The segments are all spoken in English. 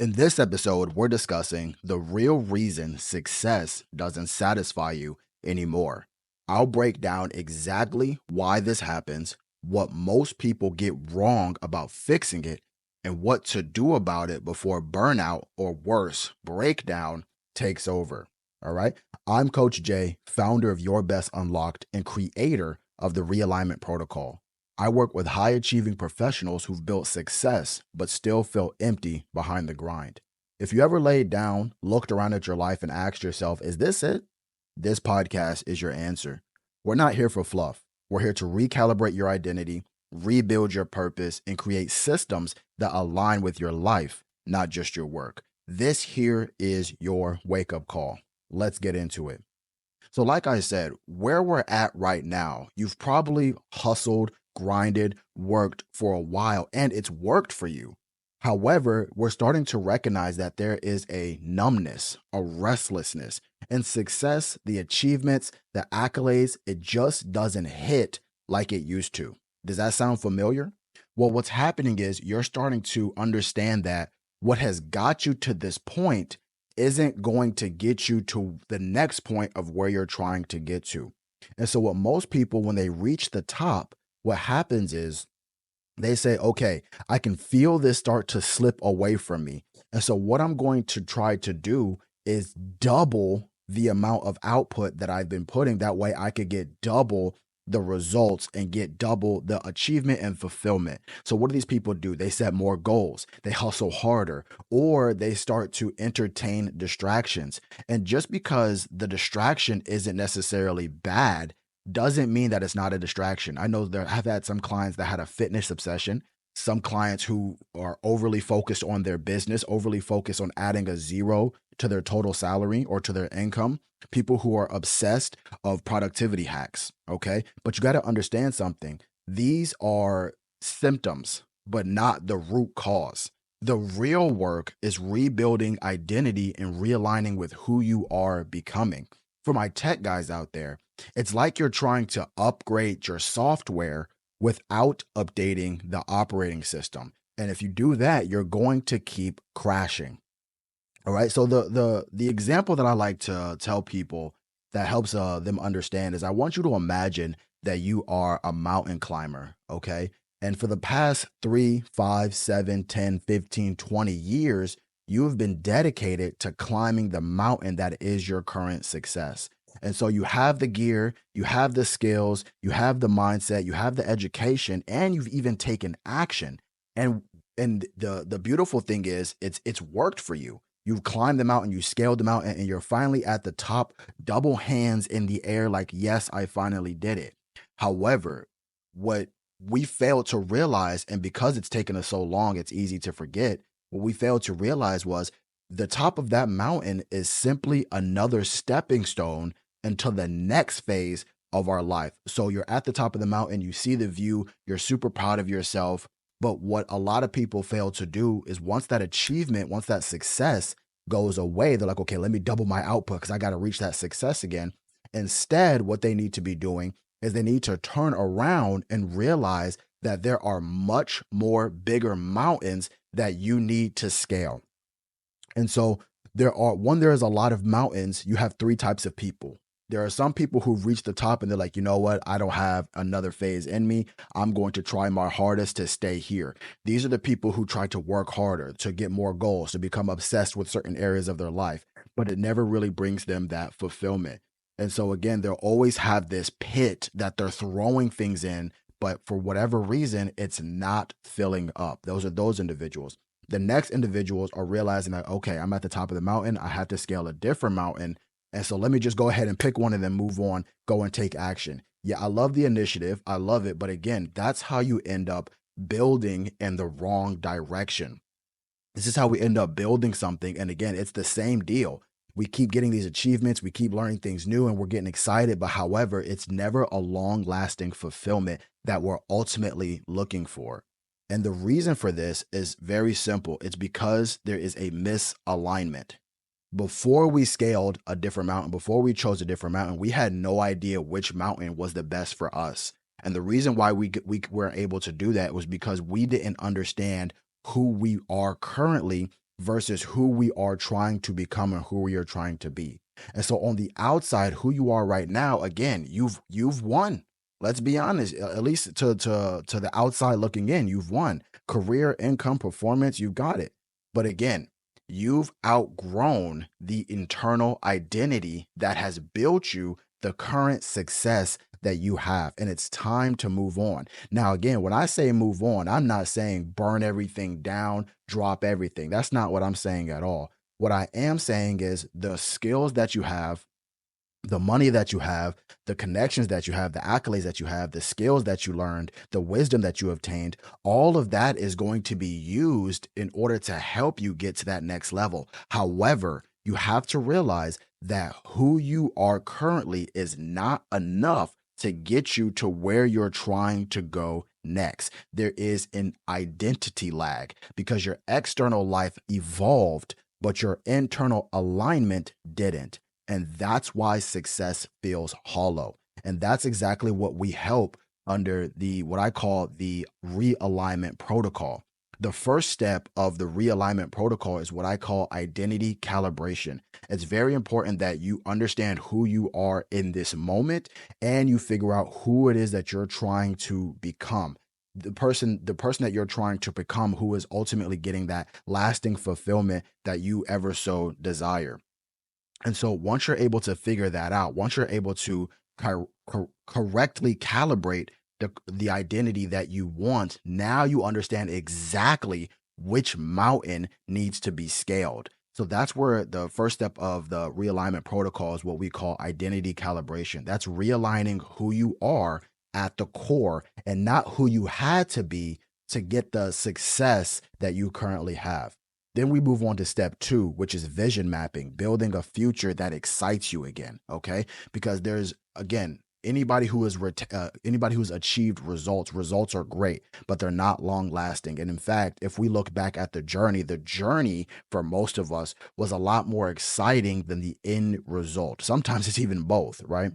In this episode, we're discussing the real reason success doesn't satisfy you anymore. I'll break down exactly why this happens, what most people get wrong about fixing it, and what to do about it before burnout or worse, breakdown takes over. All right. I'm Coach Jay, founder of Your Best Unlocked and creator of the Realignment Protocol. I work with high achieving professionals who've built success but still feel empty behind the grind. If you ever laid down, looked around at your life, and asked yourself, is this it? This podcast is your answer. We're not here for fluff. We're here to recalibrate your identity, rebuild your purpose, and create systems that align with your life, not just your work. This here is your wake up call. Let's get into it. So, like I said, where we're at right now, you've probably hustled, grinded, worked for a while, and it's worked for you. However, we're starting to recognize that there is a numbness, a restlessness, and success, the achievements, the accolades, it just doesn't hit like it used to. Does that sound familiar? Well, what's happening is you're starting to understand that what has got you to this point isn't going to get you to the next point of where you're trying to get to. And so, what most people, when they reach the top, what happens is they say, okay, I can feel this start to slip away from me. And so, what I'm going to try to do is double the amount of output that I've been putting. That way, I could get double the results and get double the achievement and fulfillment. So, what do these people do? They set more goals, they hustle harder, or they start to entertain distractions. And just because the distraction isn't necessarily bad, doesn't mean that it's not a distraction. I know I've had some clients that had a fitness obsession, some clients who are overly focused on their business, overly focused on adding a zero to their total salary or to their income, people who are obsessed of productivity hacks. Okay. But you got to understand something. These are symptoms, but not the root cause. The real work is rebuilding identity and realigning with who you are becoming. For my tech guys out there, it's like you're trying to upgrade your software without updating the operating system. And if you do that, you're going to keep crashing. All right. So the example that I like to tell people that helps them understand is I want you to imagine that you are a mountain climber. Okay. And for the past 3, 5, 7, 10, 15, 20 years, you have been dedicated to climbing the mountain that is your current success. And so you have the gear, you have the skills, you have the mindset, you have the education, and you've even taken action. And the beautiful thing is it's worked for you. You've climbed the mountain, you scaled the mountain, and you're finally at the top, double hands in the air, like, yes, I finally did it. However, what we failed to realize, and because it's taken us so long, it's easy to forget, what we failed to realize was the top of that mountain is simply another stepping stone until the next phase of our life. So you're at the top of the mountain, you see the view, you're super proud of yourself. But what a lot of people fail to do is once that achievement, once that success goes away, they're like, okay, let me double my output because I got to reach that success again. Instead, what they need to be doing is they need to turn around and realize that there are much more bigger mountains that you need to scale. And so there is a lot of mountains, you have three types of people. There are some people who've reached the top and they're like, you know what? I don't have another phase in me. I'm going to try my hardest to stay here. These are the people who try to work harder, to get more goals, to become obsessed with certain areas of their life, but it never really brings them that fulfillment. And so again, they'll always have this pit that they're throwing things in, but for whatever reason, it's not filling up. Those are those individuals. The next individuals are realizing that, okay, I'm at the top of the mountain. I have to scale a different mountain. And so let me just go ahead and pick one and then move on, go and take action. Yeah, I love the initiative. I love it. But again, that's how you end up building in the wrong direction. This is how we end up building something. And again, it's the same deal. We keep getting these achievements, we keep learning things new, and we're getting excited. But however, it's never a long lasting fulfillment that we're ultimately looking for. And the reason for this is very simple. It's because there is a misalignment. Before we scaled a different mountain, before we chose a different mountain, we had no idea which mountain was the best for us. And the reason why we weren't able to do that was because we didn't understand who we are currently versus who we are trying to become and who we are trying to be. And so on the outside, who you are right now, again, you've won. Let's be honest, at least to the outside looking in, you've won. Career, income, performance, you got it. But again, you've outgrown the internal identity that has built you the current success that you have. And it's time to move on. Now, again, when I say move on, I'm not saying burn everything down, drop everything. That's not what I'm saying at all. What I am saying is the skills that you have, the money that you have, the connections that you have, the accolades that you have, the skills that you learned, the wisdom that you obtained, all of that is going to be used in order to help you get to that next level. However, you have to realize that who you are currently is not enough to get you to where you're trying to go next. There is an identity lag because your external life evolved, but your internal alignment didn't. And that's why success feels hollow. And that's exactly what we help under the what I call the realignment protocol. The first step of the realignment protocol is what I call identity calibration. It's very important that you understand who you are in this moment and you figure out who it is that you're trying to become. The person that you're trying to become who is ultimately getting that lasting fulfillment that you ever so desire. And so once you're able to figure that out, once you're able to correctly calibrate the identity that you want, now you understand exactly which mountain needs to be scaled. So that's where the first step of the realignment protocol is what we call identity calibration. That's realigning who you are at the core and not who you had to be to get the success that you currently have. Then we move on to step two, which is vision mapping, building a future that excites you again. Okay. Because there's, again, anybody who's achieved results are great, but they're not long lasting. And in fact, if we look back at the journey for most of us was a lot more exciting than the end result. Sometimes it's even both, right?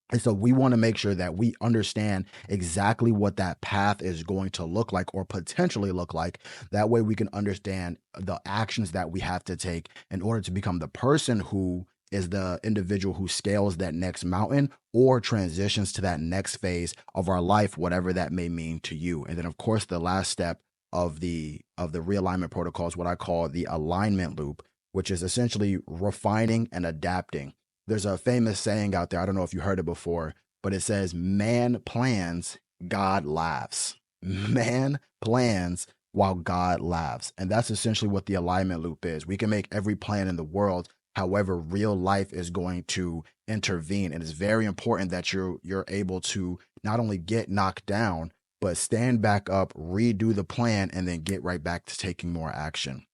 And so we want to make sure that we understand exactly what that path is going to look like or potentially look like. That way we can understand the actions that we have to take in order to become the person who is the individual who scales that next mountain or transitions to that next phase of our life, whatever that may mean to you. And then of course, the last step of the realignment protocol is what I call the alignment loop, which is essentially refining and adapting. There's a famous saying out there. I don't know if you heard it before, but it says, man plans, God laughs. Man plans while God laughs. And that's essentially what the alignment loop is. We can make every plan in the world. However, real life is going to intervene. And it's very important that you're able to not only get knocked down, but stand back up, redo the plan, and then get right back to taking more action.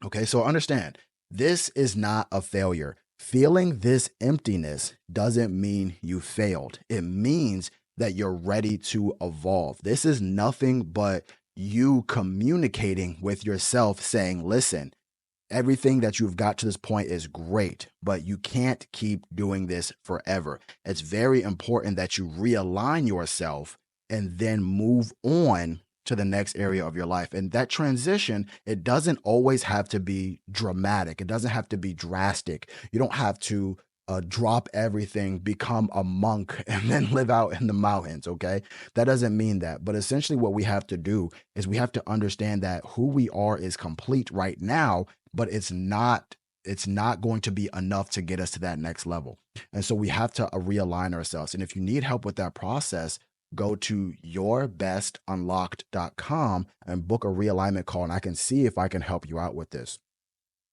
Okay, so understand, this is not a failure. Feeling this emptiness doesn't mean you failed. It means that you're ready to evolve. This is nothing but you communicating with yourself saying, listen, everything that you've got to this point is great, but you can't keep doing this forever. It's very important that you realign yourself and then move on to the next area of your life. And that transition, it doesn't always have to be dramatic. It doesn't have to be drastic. You don't have to drop everything, become a monk, and then live out in the mountains. Okay. That doesn't mean that. But essentially, what we have to do is we have to understand that who we are is complete right now, but it's not going to be enough to get us to that next level. And so we have to realign ourselves. And if you need help with that process, go to yourbestunlocked.com and book a realignment call, and I can see if I can help you out with this.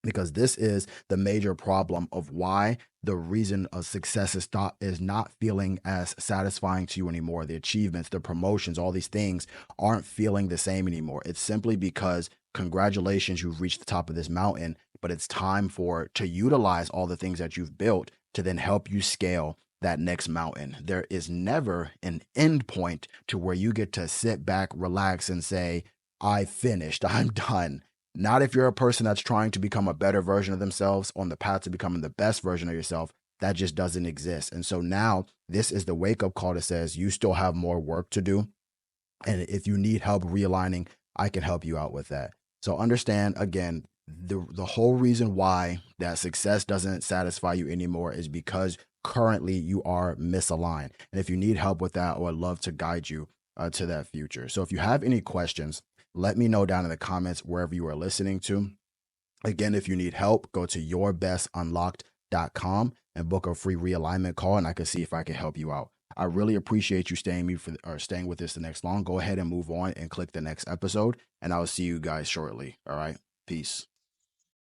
Because this is the major problem of why the reason of success is not feeling as satisfying to you anymore. The achievements, the promotions, all these things aren't feeling the same anymore. It's simply because congratulations, you've reached the top of this mountain, but it's time to utilize all the things that you've built to then help you scale that next mountain. There is never an end point to where you get to sit back, relax, and say, I finished, I'm done. Not if you're a person that's trying to become a better version of themselves on the path to becoming the best version of yourself. That just doesn't exist. And so now this is the wake up call that says you still have more work to do. And if you need help realigning, I can help you out with that. So understand, again, the whole reason why that success doesn't satisfy you anymore is because currently you are misaligned. And if you need help with that, I would love to guide you to that future. So if you have any questions, let me know down in the comments wherever you are listening to. Again, if you need help, go to yourbestunlocked.com and book a free realignment call, and I can see if I can help you out. I really appreciate you staying with us the next long. Go ahead and move on and click the next episode, and I'll see you guys shortly. All right. Peace.